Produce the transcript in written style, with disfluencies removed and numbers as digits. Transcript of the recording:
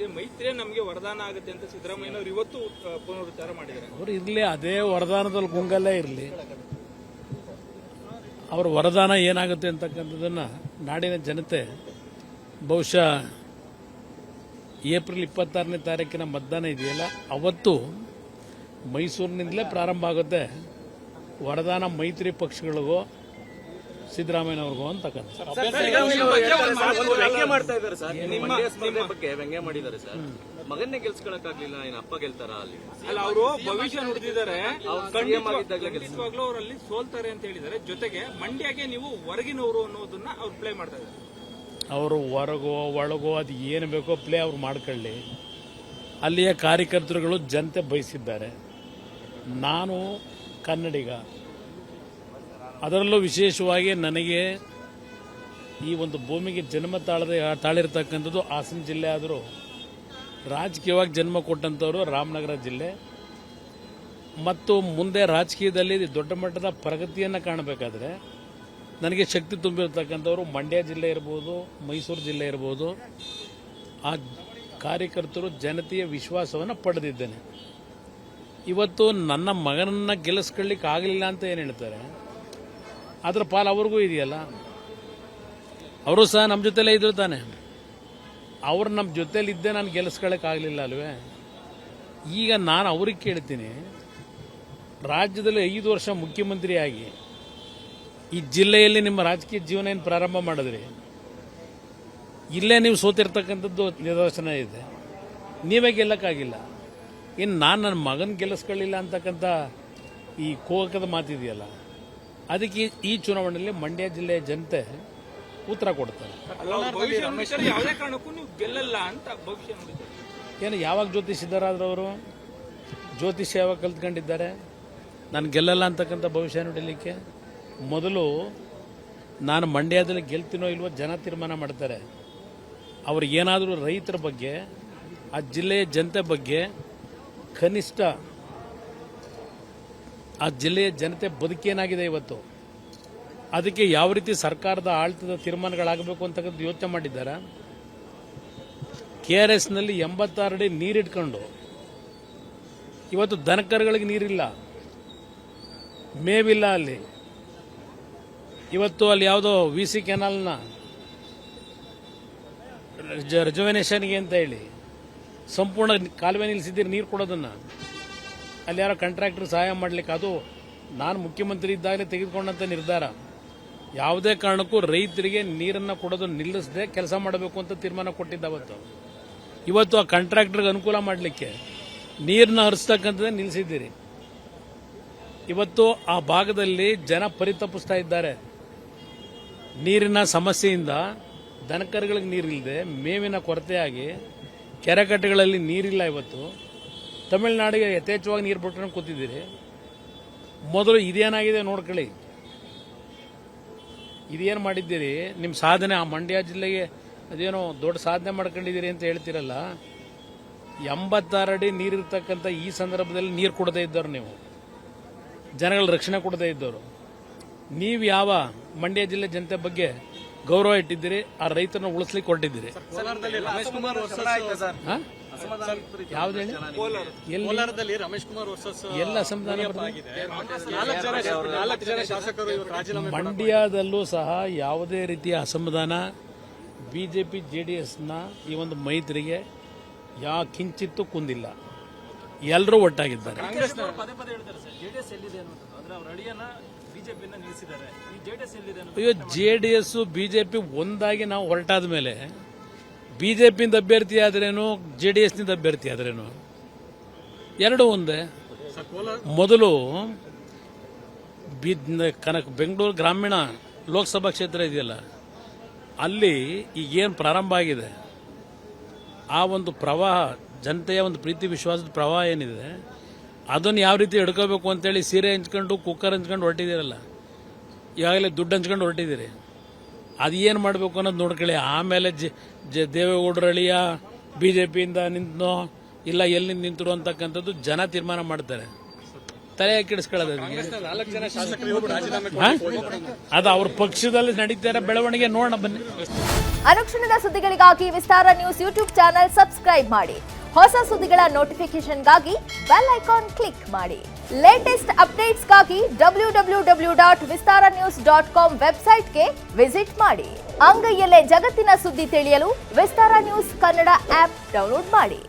ಇದೆ, ಮೈತ್ರಿ ನಮಗೆ ವರದಾನ ಆಗುತ್ತೆ ಅಂತ ಸಿದ್ದರಾಮಯ್ಯನವರು ಇವತ್ತು ಪುನರುಚ್ಚಾರ ಮಾಡಿದ್ದಾರೆ. ಅವರು ಇರಲಿ, ಅದೇ ವರದಾನದಲ್ಲಿ ಗುಂಗಲ್ಲೇ ಇರಲಿ. ಅವ್ರ ವರದಾನ ಏನಾಗುತ್ತೆ ಅಂತಕ್ಕಂಥದ್ದನ್ನ ನಾಡಿನ ಜನತೆ ಬಹುಶಃ ಏಪ್ರಿಲ್ 26ನೇ ತಾರೀಕಿನ ಮತದಾನ ಇದೆಯಲ್ಲ ಅವತ್ತು ಮೈಸೂರಿನಿಂದಲೇ ಪ್ರಾರಂಭ ಆಗುತ್ತೆ ವರದಾನ ಮೈತ್ರಿ ಪಕ್ಷಗಳಿಗೂ ಸಿದ್ದರಾಮಯ್ಯನವ್ರಿಗೂ ಅಂತಕ್ಕಂಥ. ವ್ಯಂಗ್ಯ ಮಾಡ್ತಾ ಇದ್ದಾರೆ ಸರ್, ಮಂಡ್ಯ ಬಗ್ಗೆ ವ್ಯಂಗ್ಯ ಮಾಡಿದ್ದಾರೆ ಸರ್. ಮಗನ್ನೇ ಗೆಲ್ಸ್ಕೊಳಕ್ಕಾಗ್ಲಿಲ್ಲ, ಇನ್ನು ಅಪ್ಪ ಗೆಲ್ತಾರ ಅಲ್ಲಿ? ಅಲ್ಲ, ಅವರು ಭವಿಷ್ಯ ನುಡಿದಿದ್ದಾರೆ, ಖಂಡಿತವಾಗ್ಲೂ ಅವರಲ್ಲಿ ಸೋಲ್ತಾರೆ ಅಂತ ಹೇಳಿದ್ದಾರೆ. ಜೊತೆಗೆ ಮಂಡ್ಯಗೆ ನೀವು ಹೊರಗಿನವರು ಅನ್ನೋದನ್ನ ಅವ್ರು ಪ್ಲೇ ಮಾಡ್ತಾ ಇದ್ದಾರೆ. ಅವರು ಹೊರಗೋ ಒಳಗೋ ಅದು ಏನು ಬೇಕೋ ಪ್ಲೇ ಅವ್ರು ಮಾಡ್ಕೊಳ್ಳಿ. ಅಲ್ಲಿಯ ಕಾರ್ಯಕರ್ತರುಗಳು ಜನತೆ ಬಯಸಿದ್ದಾರೆ. ನಾನು ಕನ್ನಡಿಗ, ಅದರಲ್ಲೂ ವಿಶೇಷವಾಗಿ ನನಗೆ ಈ ಒಂದು ಭೂಮಿಗೆ ಜನ್ಮ ತಾಳಿರ್ತಕ್ಕಂಥದ್ದು ಹಾಸನ ಜಿಲ್ಲೆ ಆದರೂ ರಾಜಕೀಯವಾಗಿ ಜನ್ಮ ಕೊಟ್ಟಂಥವರು ರಾಮನಗರ ಜಿಲ್ಲೆ. ಮತ್ತು ಮುಂದೆ ರಾಜಕೀಯದಲ್ಲಿ ದೊಡ್ಡ ಮಟ್ಟದ ಪ್ರಗತಿಯನ್ನು ಕಾಣಬೇಕಾದ್ರೆ ನನಗೆ ಶಕ್ತಿ ತುಂಬಿರ್ತಕ್ಕಂಥವ್ರು ಮಂಡ್ಯ ಜಿಲ್ಲೆ ಇರ್ಬೋದು, ಮೈಸೂರು ಜಿಲ್ಲೆ ಇರ್ಬೋದು. ಆ ಕಾರ್ಯಕರ್ತರು ಜನತೆಯ ವಿಶ್ವಾಸವನ್ನು ಪಡೆದಿದ್ದೇನೆ. ಇವತ್ತು ನನ್ನ ಮಗನನ್ನು ಗೆಲ್ಲಿಸ್ಕೊಳ್ಳಿಕ್ಕೆ ಆಗಲಿಲ್ಲ ಅಂತ ಏನು ಹೇಳ್ತಾರೆ, ಅದರ ಪಾಲು ಅವ್ರಿಗೂ ಇದೆಯಲ್ಲ. ಅವರು ಸಹ ನಮ್ಮ ಜೊತೆಲೇ ಇದ್ರು ತಾನೆ. ಅವ್ರು ನಮ್ಮ ಜೊತೆಲಿದ್ದೇ ನಾನು ಗೆಲ್ಲಿಸ್ಕೊಳ್ಳೋಕೆ ಆಗಲಿಲ್ಲ ಅಲ್ವೇ. ಈಗ ನಾನು ಅವ್ರಿಗೆ ಕೇಳ್ತೀನಿ, ರಾಜ್ಯದಲ್ಲಿ 5 ವರ್ಷ ಮುಖ್ಯಮಂತ್ರಿಯಾಗಿ ಈ ಜಿಲ್ಲೆಯಲ್ಲಿ ನಿಮ್ಮ ರಾಜಕೀಯ ಜೀವನ ಏನು ಪ್ರಾರಂಭ ಮಾಡಿದ್ರಿ, ಇಲ್ಲೇ ನೀವು ಸೋತಿರ್ತಕ್ಕಂಥದ್ದು ನಿದರ್ಶನ ಇದೆ. ನೀವೇ ಗೆಲ್ಲಕ್ಕಾಗಿಲ್ಲ. ಇನ್ನು ನಾನು ನನ್ನ ಮಗನ ಗೆಲ್ಲಿಸ್ಕೊಳ್ಳಿಲ್ಲ ಅಂತಕ್ಕಂಥ ಈ ಕೋಕದ ಮಾತಿದೆಯಲ್ಲ, ಅದಕ್ಕೆ ಈ ಚುನಾವಣೆಯಲ್ಲಿ ಮಂಡ್ಯ ಜಿಲ್ಲೆಯ ಜನತೆ ಉತ್ತರ ಕೊಡ್ತಾರೆ. ಯಾವುದೇ ಕಾರಣಕ್ಕೂ ನೀವು ಗೆಲ್ಲಲ್ಲ ಅಂತ ಭವಿಷ್ಯ ನುಡಿತಾರೆ. ಏನು ಯಾವಾಗ ಜ್ಯೋತಿಷಿದ್ದರಾದ್ರವರು ಜ್ಯೋತಿಷ್ಯ ಯಾವಾಗ ಕಲ್ತ್ಕೊಂಡಿದ್ದಾರೆ ನಾನು ಗೆಲ್ಲಲ್ಲ ಅಂತಕ್ಕಂಥ ಭವಿಷ್ಯ ನುಡಿಲಿಕ್ಕೆ? ಮೊದಲು ನಾನು ಮಂಡ್ಯದಲ್ಲಿ ಗೆಲ್ತೀನೋ ಇಲ್ವೋ ಜನ ತೀರ್ಮಾನ ಮಾಡ್ತಾರೆ. ಅವ್ರಿಗೇನಾದರೂ ರೈತರ ಬಗ್ಗೆ, ಆ ಜಿಲ್ಲೆಯ ಜನತೆ ಬಗ್ಗೆ ಕನಿಷ್ಠ ಆ ಜಿಲ್ಲೆಯ ಜನತೆ ಬದುಕೇನಾಗಿದೆ ಇವತ್ತು, ಅದಕ್ಕೆ ಯಾವ ರೀತಿ ಸರ್ಕಾರದ ಆಳ್ತದ ತೀರ್ಮಾನಗಳಾಗಬೇಕು ಅಂತಕ್ಕಂಥ ಯೋಚನೆ ಮಾಡಿದ್ದಾರೆ. KRSನಲ್ಲಿ 86 ಅಡಿ ನೀರಿಟ್ಕೊಂಡು ಇವತ್ತು ದನಕರುಗಳಿಗೆ ನೀರಿಲ್ಲ, ಮೇವಿಲ್ಲ. ಅಲ್ಲಿ ಇವತ್ತು ಅಲ್ಲಿ ಯಾವುದೋ VC ಕೆನಾಲ್ನ ರಿಜರ್ವೇಷನ್ಗೆ ಅಂತ ಹೇಳಿ ಸಂಪೂರ್ಣ ಕಾಲುವೆ ನಿಲ್ಲಿಸಿದ್ದೀರಿ ನೀರು ಕೊಡೋದನ್ನು. ಅಲ್ಲಿ ಯಾರೋ ಕಾಂಟ್ರಾಕ್ಟರ್ ಸಹಾಯ ಮಾಡಲಿಕ್ಕೆ, ಅದು ನಾನು ಮುಖ್ಯಮಂತ್ರಿ ಇದ್ದಾಗಲೇ ತೆಗೆದುಕೊಂಡಂಥ ನಿರ್ಧಾರ. ಯಾವುದೇ ಕಾರಣಕ್ಕೂ ರೈತರಿಗೆ ನೀರನ್ನು ಕೊಡೋದು ನಿಲ್ಲಿಸದೆ ಕೆಲಸ ಮಾಡಬೇಕು ಅಂತ ತೀರ್ಮಾನ ಕೊಟ್ಟಿದ್ದಾವತ್ತು. ಇವತ್ತು ಆ ಕಾಂಟ್ರಾಕ್ಟರ್ಗೆ ಅನುಕೂಲ ಮಾಡಲಿಕ್ಕೆ ನೀರನ್ನ ಹರಿಸ್ತಕ್ಕಂಥದ್ದೇ ನಿಲ್ಲಿಸಿದ್ದೀರಿ. ಇವತ್ತು ಆ ಭಾಗದಲ್ಲಿ ಜನ ಪರಿತಪಿಸ್ತಾ ಇದ್ದಾರೆ. ನೀರಿನ ಸಮಸ್ಯೆಯಿಂದ ದನಕರುಗಳಿಗೆ ನೀರಿಲ್ಲದೆ, ಮೇವಿನ ಕೊರತೆಯಾಗಿ ಕೆರೆಕಟ್ಟೆಗಳಲ್ಲಿ ನೀರಿಲ್ಲ. ಇವತ್ತು ತಮಿಳುನಾಡಿಗೆ ಯಥೇಚ್ಛವಾಗಿ ನೀರು ಬಿಟ್ಕೊಂಡು ಕೂತಿದ್ದೀರಿ. ಮೊದಲು ಇದೇನಾಗಿದೆ ನೋಡ್ಕೊಳ್ಳಿ, ಇದೇನು ಮಾಡಿದ್ದೀರಿ ನಿಮ್ಮ ಸಾಧನೆ. ಆ ಮಂಡ್ಯ ಜಿಲ್ಲೆಗೆ ಅದೇನೋ ದೊಡ್ಡ ಸಾಧನೆ ಮಾಡ್ಕೊಂಡಿದ್ದೀರಿ ಅಂತ ಹೇಳ್ತೀರಲ್ಲ. 86 ಅಡಿ ನೀರಿರ್ತಕ್ಕಂಥ ಈ ಸಂದರ್ಭದಲ್ಲಿ ನೀರು ಕೊಡದೇ ಇದ್ದವರು, ನೀವು ಜನಗಳ ರಕ್ಷಣೆ ಕೊಡದೇ ಇದ್ದವರು, ನೀವು ಯಾವ ಮಂಡ್ಯ ಜಿಲ್ಲೆ ಜನತೆ ಬಗ್ಗೆ ಗೌರವ ಇಟ್ಟಿದ್ದೀರಿ, ಆ ರೈತರನ್ನ ಉಳಿಸ್ಲಿಕ್ಕೆ ಹೊರಟಿದ್ದೀರಿ. ಯಾವ್ದು ಹೇಳಿ? ರಮೇಶ್ ಕುಮಾರ್ ಎಲ್ಲ ಅಸಮಾಧಾನ. ಮಂಡ್ಯದಲ್ಲೂ ಸಹ ಯಾವುದೇ ರೀತಿಯ ಅಸಮಾಧಾನ ಬಿಜೆಪಿ JDSನ ಈ ಒಂದು ಮೈತ್ರಿಗೆ ಕಿಂಚಿತ್ತೂ ಕುಂದಿಲ್ಲ. ಎಲ್ಲರೂ ಒಟ್ಟಾಗಿದ್ದಾರೆ. ಅಯ್ಯೋ, JDS ಬಿಜೆಪಿ ಒಂದಾಗಿ ನಾವು ಹೊರಟಾದ ಮೇಲೆ ಬಿಜೆಪಿಯಿಂದ ಅಭ್ಯರ್ಥಿ ಆದ್ರೇನು, JDSನಿಂದ ಅಭ್ಯರ್ಥಿ ಆದ್ರೇನು, ಎರಡೂ ಒಂದೇ. ಮೊದಲು ಬೆಂಗಳೂರು ಗ್ರಾಮೀಣ ಲೋಕಸಭಾ ಕ್ಷೇತ್ರ ಇದೆಯಲ್ಲ, ಅಲ್ಲಿ ಈಗೇನು ಪ್ರಾರಂಭ ಆಗಿದೆ, ಆ ಒಂದು ಪ್ರವಾಹ, ಜನತೆಯ ಒಂದು ಪ್ರೀತಿ ವಿಶ್ವಾಸದ ಪ್ರವಾಹ ಏನಿದೆ, ಅದನ್ನು ಯಾವ ರೀತಿ ಹಿಡ್ಕೋಬೇಕು ಅಂತೇಳಿ ಸೀರೆ ಹಂಚ್ಕೊಂಡು ಕುಕ್ಕರ್ ಹಂಚ್ಕೊಂಡು ಹೊರಟಿದ್ದೀರಲ್ಲ, ಈಗಾಗಲೇ ದುಡ್ಡು ಹಂಚ್ಕೊಂಡು ಹೊರಟಿದ್ದೀರಿ. ಅದು ಏನು ಮಾಡಬೇಕು ಅನ್ನೋದು ನೋಡ್ಕೊಳ್ಳಿ. ಆಮೇಲೆ ದೇವೇಗೌಡರ ಅಳಿಯ BJPಯಿಂದ ನಿಂತನೋ ಇಲ್ಲ ಎಲ್ಲಿ ನಿಂತರು ಅಂತಕ್ಕಂಥದ್ದು ಜನ ತೀರ್ಮಾನ ಮಾಡ್ತಾರೆ. ತಲೆ ಕೆಡಿಸ್ಕೊಳ್ಳೋದು ಅದು ಅವ್ರ ಪಕ್ಷದಲ್ಲಿ ನಡೀತಾ ಇರೋ ಬೆಳವಣಿಗೆ ನೋಡೋಣ ಬನ್ನಿ. ಅನುಕ್ಷಣದ ಸುದ್ದಿಗಳಿಗಾಗಿ ವಿಸ್ತಾರ ನ್ಯೂಸ್ ಯೂಟ್ಯೂಬ್ ಚಾನೆಲ್ ಸಬ್ಸ್ಕ್ರೈಬ್ ಮಾಡಿ. ಹೊಸ ಸುದ್ದಿಗಳ ನೋಟಿಫಿಕೇಶನ್ಗಾಗಿ ಬೆಲ್ ಐಕಾನ್ ಕ್ಲಿಕ್ ಮಾಡಿ. ಲೇಟೆಸ್ಟ್ ಅಪ್ಡೇಟ್ಸ್ಗಾಗಿ www.vistaranews.com ವೆಬ್ಸೈಟ್ಗೆ ವಿಸಿಟ್ ಮಾಡಿ. ಅಂಗೈಯಲ್ಲೇ ಜಗತ್ತಿನ ಸುದ್ದಿ ತಿಳಿಯಲು ವಿಸ್ತಾರ ನ್ಯೂಸ್ ಕನ್ನಡ ಆಪ್ ಡೌನ್ಲೋಡ್ ಮಾಡಿ.